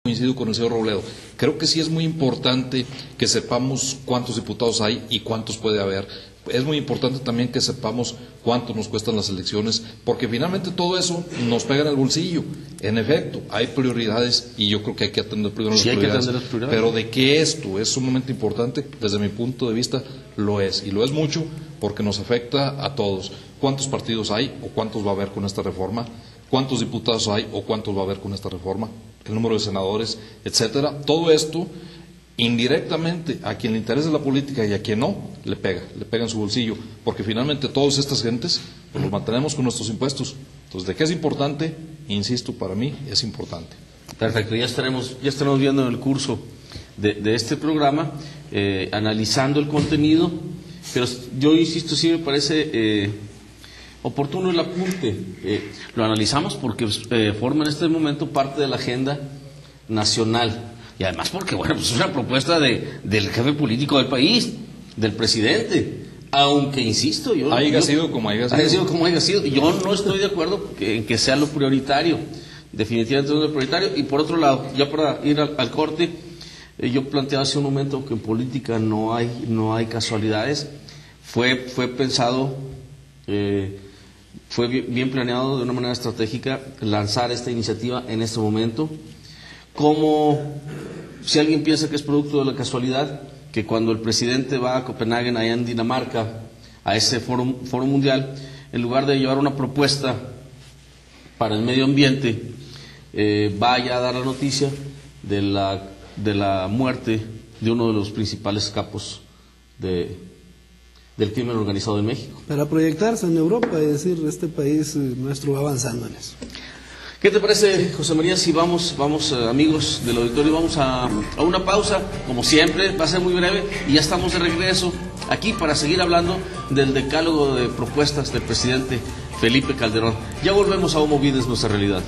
Coincido con el señor Robledo. Creo que sí es muy importante que sepamos cuántos diputados hay y cuántos puede haber. Es muy importante también que sepamos cuánto nos cuestan las elecciones, porque finalmente todo eso nos pega en el bolsillo. En efecto, hay prioridades y yo creo que hay que atender primero las prioridades. Pero de que esto es sumamente importante, desde mi punto de vista, lo es. Y lo es mucho porque nos afecta a todos. ¿Cuántos partidos hay o cuántos va a haber con esta reforma? ¿Cuántos diputados hay o cuántos va a haber con esta reforma? El número de senadores, etcétera. Todo esto, indirectamente, a quien le interesa la política y a quien no, le pega en su bolsillo, porque finalmente todas estas gentes pues los mantenemos con nuestros impuestos. Entonces, ¿de qué es importante? Insisto, para mí es importante. Perfecto, ya estaremos viendo en el curso de este programa, analizando el contenido, pero yo insisto, sí me parece oportuno el apunte. Lo analizamos porque forma en este momento parte de la agenda nacional y además porque bueno, pues es una propuesta del jefe político del país, del presidente, aunque insisto, haya sido como haya sido, yo no estoy de acuerdo en que sea lo prioritario, definitivamente no es lo prioritario. Y por otro lado, ya para ir al corte, yo planteaba hace un momento que en política no hay casualidades. Fue pensado, fue bien planeado de una manera estratégica lanzar esta iniciativa en este momento. Como si alguien piensa que es producto de la casualidad, que cuando el presidente va a Copenhague, allá en Dinamarca, a ese foro mundial, en lugar de llevar una propuesta para el medio ambiente, vaya a dar la noticia de la muerte de uno de los principales capos del crimen organizado en México. Para proyectarse en Europa y decir, este país nuestro va avanzando en eso. ¿Qué te parece, José María, si vamos amigos del auditorio, vamos a una pausa, como siempre, va a ser muy breve, y ya estamos de regreso aquí para seguir hablando del decálogo de propuestas del presidente Felipe Calderón. Ya volvemos a Homo Vides, nuestra realidad.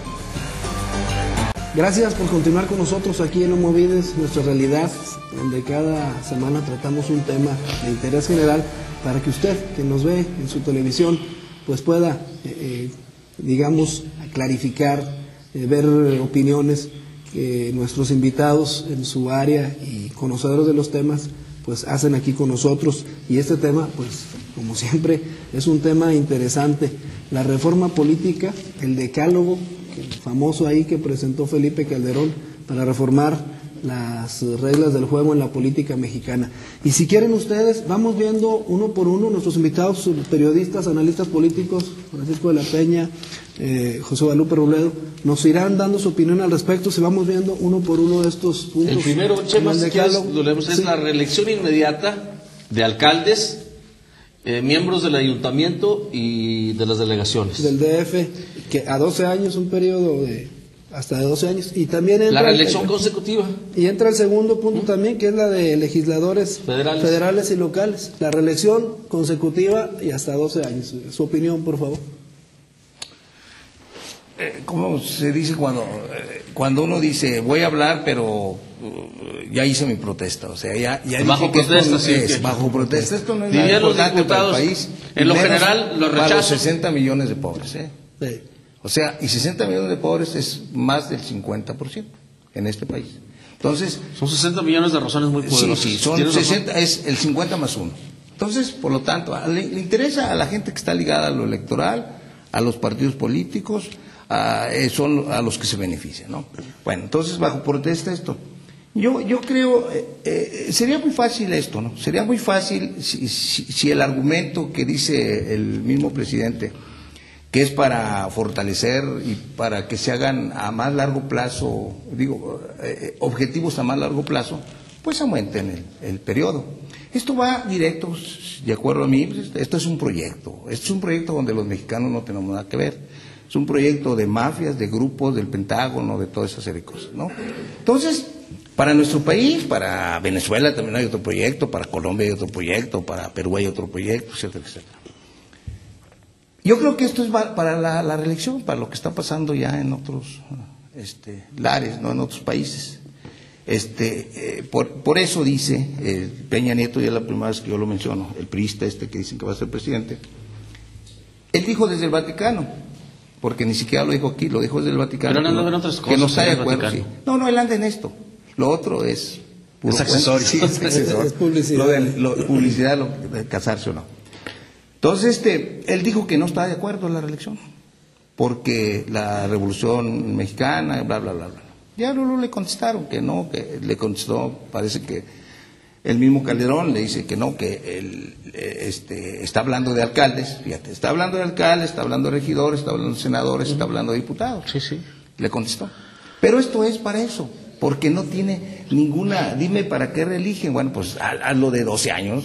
Gracias por continuar con nosotros aquí en Homo Vides, nuestra realidad, donde cada semana tratamos un tema de interés general para que usted, que nos ve en su televisión, pues pueda, digamos, clarificar, ver opiniones que nuestros invitados en su área y conocedores de los temas, pues hacen aquí con nosotros. Y este tema, pues, como siempre, es un tema interesante. La reforma política, el decálogo, el famoso ahí que presentó Felipe Calderón para reformar las reglas del juego en la política mexicana. Y si quieren ustedes, vamos viendo uno por uno nuestros invitados, periodistas, analistas políticos, Francisco de la Peña, José Guadalupe Robledo, nos irán dando su opinión al respecto, si vamos viendo uno por uno de estos puntos. El primero, Chema, si quieres, lo leemos, es la reelección inmediata de alcaldes, miembros del ayuntamiento y de las delegaciones. Del DF, que a 12 años, un periodo de hasta de 12 años. Y también entra la reelección consecutiva. Y entra el segundo punto también, que es la de legisladores federales y locales. La reelección consecutiva y hasta 12 años. Su opinión, por favor. ¿Cómo se dice cuando uno dice voy a hablar, pero ya hice mi protesta? O sea, ya bajo dije protesta, que esto no sí, es bajo protesta. Esto no es nada importante para el país. En lo general, los rechazos. Para los 60 millones de pobres. Sí. O sea, y 60 millones de pobres es más del 50% en este país. Entonces, son 60 millones de razones muy poderosas. Sí, son 60, es el 50 más 1. Entonces, por lo tanto, le interesa a la gente que está ligada a lo electoral, a los partidos políticos, son a los que se benefician, ¿no? Bueno, entonces, bajo protesta esto. Yo creo, sería muy fácil esto, ¿no? Sería muy fácil si el argumento que dice el mismo presidente, que es para fortalecer y para que se hagan a más largo plazo, objetivos a más largo plazo, pues aumenten el periodo. Esto va directo, de acuerdo a mí, esto es un proyecto donde los mexicanos no tenemos nada que ver. Es un proyecto de mafias, de grupos, del Pentágono, de toda esa serie de cosas, ¿no? Entonces, para nuestro país, para Venezuela también hay otro proyecto, para Colombia hay otro proyecto, para Perú hay otro proyecto, etcétera, etcétera. Yo creo que esto es para la reelección, para lo que está pasando ya en otros lares, no en otros países. Por eso dice Peña Nieto, ya es la primera vez que yo lo menciono, el priista que dicen que va a ser presidente. Él dijo desde el Vaticano porque ni siquiera lo dijo aquí, lo dijo desde el Vaticano. Pero él anda en otras que cosas, no está de en el acuerdo. Sí. Vaticano. No, él anda en esto. Lo otro es puro Es accesorio. cuento. Sí, es accesorio. Es publicidad. Publicidad, lo de casarse o no. Entonces, él dijo que no está de acuerdo en la reelección, porque la Revolución Mexicana, bla, bla, bla, bla. Ya no le contestaron que no, que le contestó, parece que el mismo Calderón le dice que no, que él está hablando de alcaldes, fíjate, está hablando de alcaldes, está hablando de regidores, está hablando de senadores, está hablando de diputados. Sí, sí. Le contestó. Pero esto es para eso, porque no tiene ninguna, dime para qué reeligen, bueno, pues hazlo de 12 años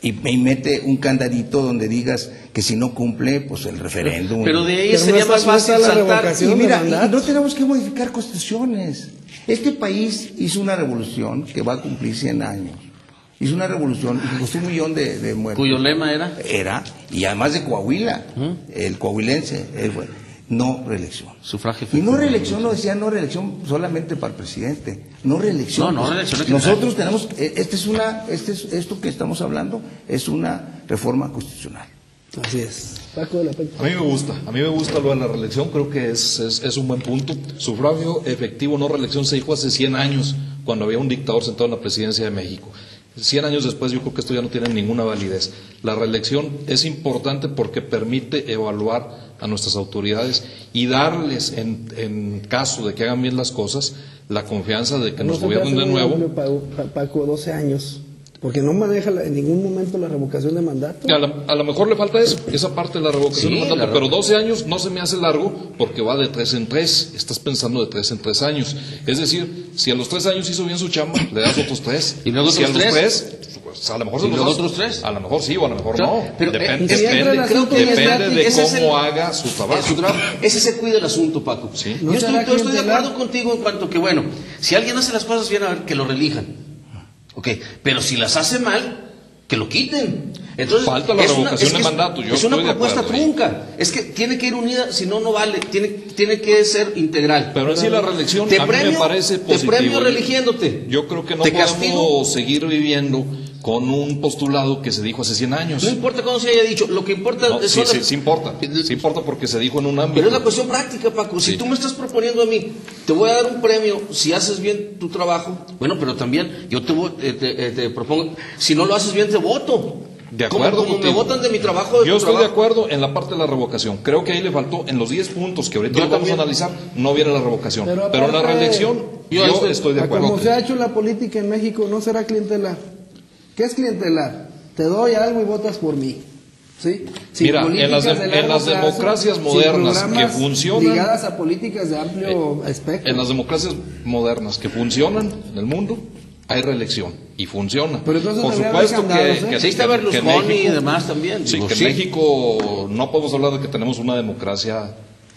y mete un candadito donde digas que si no cumple, pues el referéndum. Pero de ahí Pero sería no más está fácil la saltar. revocación. Y mira, de mandato. y no tenemos que modificar constituciones. Este país hizo una revolución que va a cumplir 100 años. Hizo una revolución que costó 1 millón de muertos. Cuyo lema era. Y además de Coahuila, el coahuilense, no reelección. Sufragio Y no efectivo. reelección, no decía no reelección solamente para el presidente, no reelección. No reelección en general. Nosotros tenemos, esto que estamos hablando es una reforma constitucional. Así es. Paco de la Peña. A mí me gusta lo de la reelección, creo que es un buen punto. Sufragio efectivo, no reelección, se dijo hace 100 años, cuando había un dictador sentado en la presidencia de México. 100 años después yo creo que esto ya no tiene ninguna validez. La reelección es importante porque permite evaluar a nuestras autoridades y darles, en caso de que hagan bien las cosas, la confianza de que nos gobiernen de nuevo. Paco, 12 años. Porque no maneja en ningún momento la revocación de mandato. A lo mejor le falta eso, esa parte de la revocación Sí, de mandato, la pero 12 años no se me hace largo porque va de 3 en 3, estás pensando de 3 en 3 años. Es decir, si a los 3 años hizo bien su chamba, le das otros 3. ¿Y luego si a otros los 3? 3, pues a lo mejor ¿Y se los luego das. otros 3? A lo mejor sí o a lo mejor Claro, no. pero, Depende, creo que depende de ese es cómo haga su trabajo. su trabajo. Ese se cuida el asunto, Paco. Sí. ¿No Yo será estoy de clientelar? acuerdo contigo en cuanto que, bueno, si alguien hace las cosas bien, a ver, que lo reelijan. Ok, pero si las hace mal, que lo quiten. Entonces, Falta la revocación de mandato, yo es una estoy de propuesta acuerdo ahí. trunca. Es que tiene que ir unida, si no, no vale. Tiene que ser integral. Pero en sí la reelección Te a mí me parece Te positivo. premio reeligiéndote. Yo creo que no Te podemos castigo. seguir viviendo con un postulado que se dijo hace 100 años. No importa cuándo se haya dicho, lo que importa No, es sí importa. Sí importa porque se dijo en un ámbito. Pero es la cuestión práctica, Paco. Si Sí. tú me estás proponiendo a mí, te voy a dar un premio si haces bien tu trabajo, bueno, pero también yo te propongo, si no lo haces bien, te voto. De acuerdo Como me contigo. votan de mi trabajo. Yo estoy de trabajo. acuerdo en la parte de la revocación. Creo que ahí le faltó, en los 10 puntos que ahorita Yo vamos a también. analizar, no viene la revocación. Pero Pero en la aparte, reelección, yo estoy de a acuerdo. como se ha hecho la política en México, no será clientelar. ¿Qué es clientelar? Te doy algo y votas por mí. ¿Sí? Sin Mira, políticas en de largo las plazo, democracias sin modernas que programas funcionan, ligadas a políticas de amplio espectro. en las democracias modernas que funcionan en el mundo, hay reelección y funciona. Pero entonces por debería haber supuesto candados, ¿eh? que Sí, está Berlusconi y demás también. Sí, Digo, que en sí. México no podemos hablar de que tenemos una democracia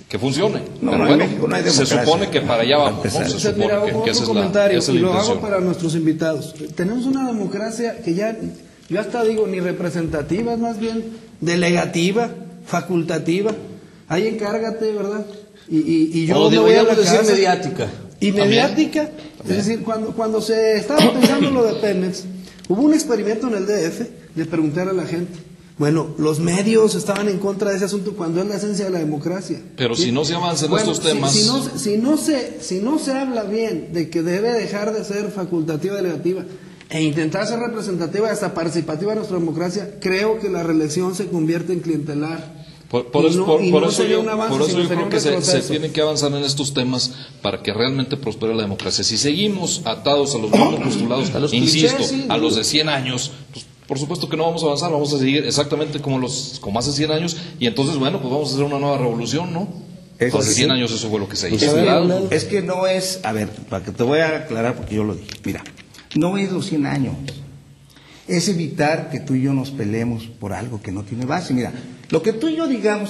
que funcione. No, pero en bueno, México no hay se democracia. supone que para allá vamos, ¿no? Para Se Entonces, supone mira, que otro esa es comentario, esa es y la lo hago intención. para nuestros invitados. Tenemos una democracia que ya, yo hasta digo, ni representativa, es más bien delegativa, facultativa. Ahí encárgate, ¿verdad? Y yo O me voy a la deberíamos decir casa. mediática. Y mediática, es decir, cuando se estaba pensando lo de Pemex, hubo un experimento en el DF de preguntar a la gente. Bueno, los medios estaban en contra de ese asunto cuando es la esencia de la democracia. Pero si no se avanza en estos temas. Si no se habla bien de que debe dejar de ser facultativa delegativa e intentar ser representativa y hasta participativa de nuestra democracia, creo que la reelección se convierte en clientelar. Por Y eso, no- por- y por no eso sería yo, un avance, por eso sino yo sería creo un que se retroceso. tiene que avanzar en estos temas para que realmente prospere la democracia. Si seguimos atados a los mismos postulados, A los insisto, clichés, sí, a los de 100 años, pues, por supuesto que no vamos a avanzar, vamos a seguir exactamente como hace 100 años, y entonces, bueno, pues vamos a hacer una nueva revolución, ¿no? Eso Hace sí. 100 años eso fue lo que se Pues hizo. a ver, Leonardo. Es que no es, a ver, para que te voy a aclarar porque yo lo dije. Mira, no es los 100 años. Es evitar que tú y yo nos peleemos por algo que no tiene base. Mira, lo que tú y yo digamos